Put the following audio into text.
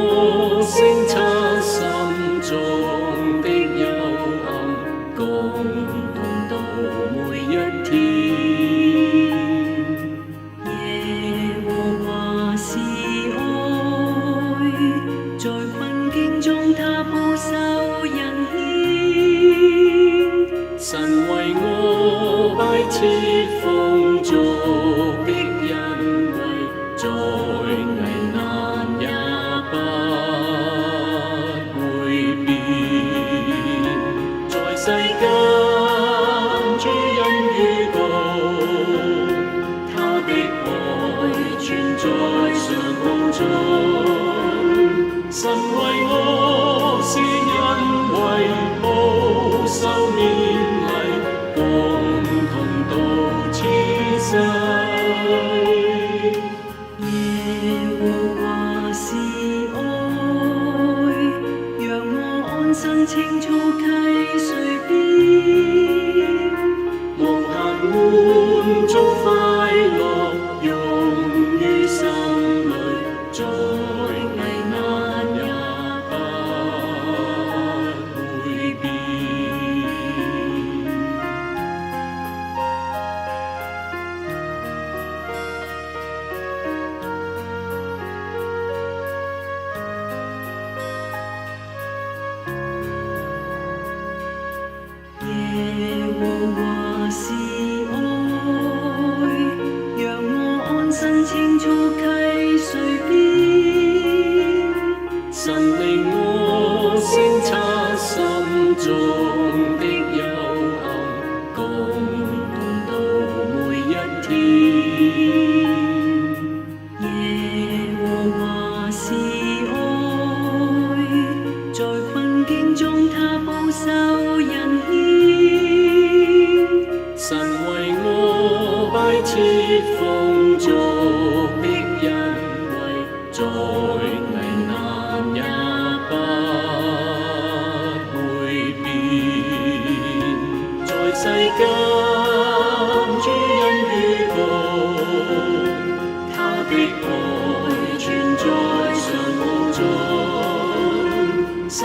我聲測心中的幽暗，共同度每一天。耶和華是愛，在困境中他保守人牽。神為我擺設豐足的恩惠，在危難也不會變。在世間諸恩於共，他的愛存在上空中。神為我施恩惠，保守勉勵，共同度此世。耶和華是愛，讓我安身青草溪水邊。無限滿足快樂融於心裏，在危難也不會變。耶和華是愛，讓我安身青草溪水邊。神令我聲測心中的幽暗，共同度每一天。耶和華是愛，在困境中他保守人牽。神為我擺設豐足的恩惠，在危難也不會變。在世間諸恩於共，他的愛存在上空中。神